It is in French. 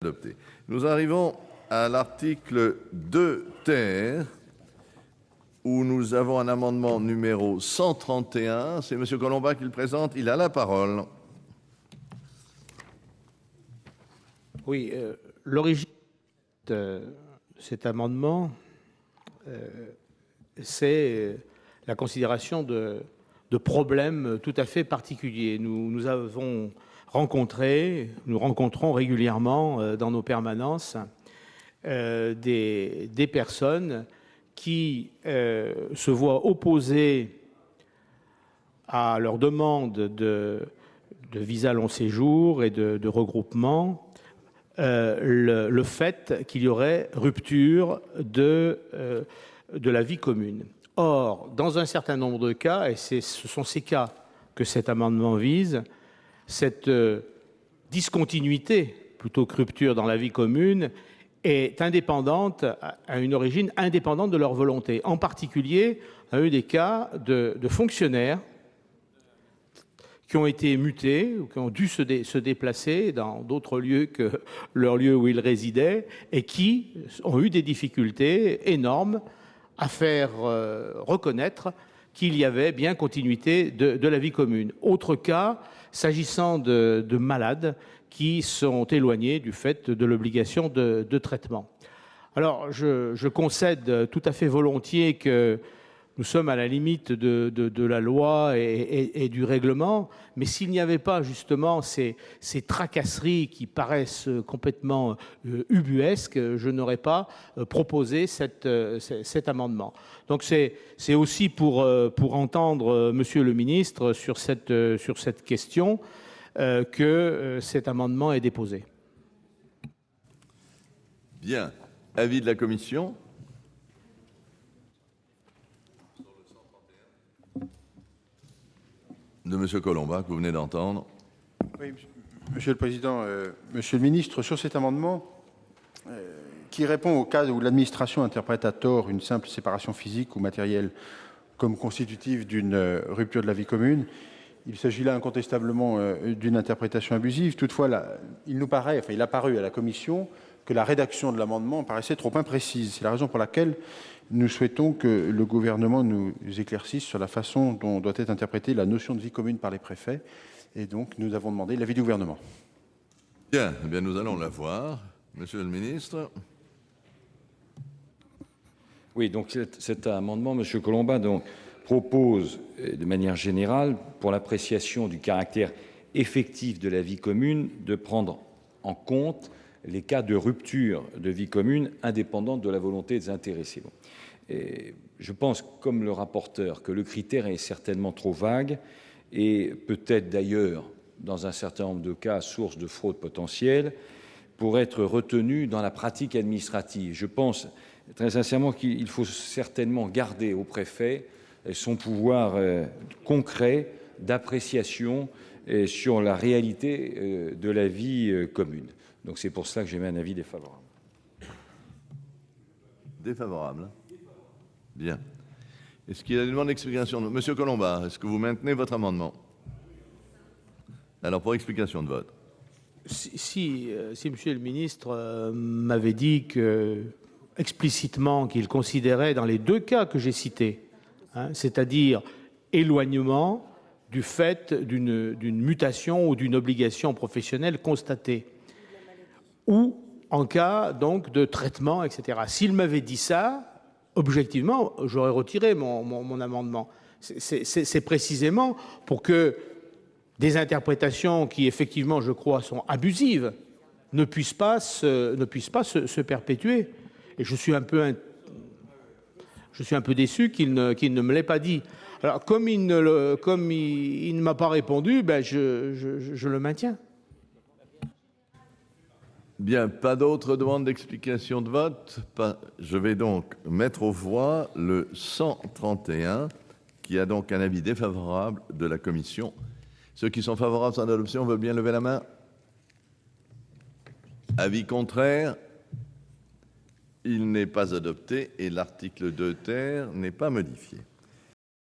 Adopté. Nous arrivons à l'article 2 ter, où nous avons un amendement numéro 131. C'est M. Colomba qui le présente. Il a la parole. Oui, l'origine de cet amendement, c'est la considération de problèmes tout à fait particuliers. Nous rencontrons régulièrement dans nos permanences des personnes qui se voient opposer à leur demande de visa long séjour et de regroupement le fait qu'il y aurait rupture de la vie commune. Or, dans un certain nombre de cas, et ce sont ces cas que cet amendement vise, cette discontinuité, plutôt que rupture dans la vie commune, est indépendante, à une origine indépendante de leur volonté. En particulier, on a eu des cas de fonctionnaires qui ont été mutés ou qui ont dû se déplacer dans d'autres lieux que leur lieu où ils résidaient et qui ont eu des difficultés énormes à faire reconnaître qu'il y avait bien continuité de la vie commune. Autre cas, s'agissant de malades qui sont éloignés du fait de l'obligation de traitement. Alors, je concède tout à fait volontiers que nous sommes à la limite de la loi et du règlement, mais s'il n'y avait pas justement ces tracasseries qui paraissent complètement ubuesques, je n'aurais pas proposé cet amendement. Donc c'est aussi pour entendre Monsieur le ministre sur cette question que cet amendement est déposé. Bien. Avis de la commission. De M. Colomba, que vous venez d'entendre. Oui, Monsieur le Président, Monsieur le Ministre, sur cet amendement qui répond au cas où l'administration interprète à tort une simple séparation physique ou matérielle comme constitutive d'une rupture de la vie commune, il s'agit là incontestablement d'une interprétation abusive. Toutefois, il a paru à la Commission que la rédaction de l'amendement paraissait trop imprécise. C'est la raison pour laquelle nous souhaitons que le gouvernement nous éclaircisse sur la façon dont doit être interprétée la notion de vie commune par les préfets. Et donc, nous avons demandé l'avis du gouvernement. Bien, eh bien, nous allons la voir. Monsieur le ministre. Oui, donc cet amendement, Monsieur Colomba, donc, propose de manière générale, pour l'appréciation du caractère effectif de la vie commune, de prendre en compte les cas de rupture de vie commune indépendante de la volonté des intéressés. Et je pense, comme le rapporteur, que le critère est certainement trop vague et peut-être d'ailleurs, dans un certain nombre de cas, source de fraude potentielle, pour être retenu dans la pratique administrative. Je pense très sincèrement qu'il faut certainement garder au préfet son pouvoir concret d'appréciation sur la réalité de la vie commune. Donc c'est pour cela que j'émets un avis défavorable. Défavorable. Bien. Est-ce qu'il y a une demande d'explication? Monsieur Colomba, est-ce que vous maintenez votre amendement? Alors, pour explication de vote. Si Monsieur le ministre m'avait dit explicitement qu'il considérait dans les deux cas que j'ai cités, c'est-à-dire éloignement du fait d'une mutation ou d'une obligation professionnelle constatée, ou en cas donc de traitement, etc. S'il m'avait dit ça, objectivement, j'aurais retiré mon amendement. C'est précisément pour que des interprétations qui, effectivement, je crois, sont abusives, ne puissent pas se perpétuer. Et je suis un peu déçu qu'il ne me l'ait pas dit. Alors, comme il ne m'a pas répondu, ben je le maintiens. Bien, pas d'autres demandes d'explication de vote. Je vais donc mettre aux voix le 131, qui a donc un avis défavorable de la commission. Ceux qui sont favorables à son adoption veulent bien lever la main. Avis contraire. Il n'est pas adopté et l'article 2 ter n'est pas modifié.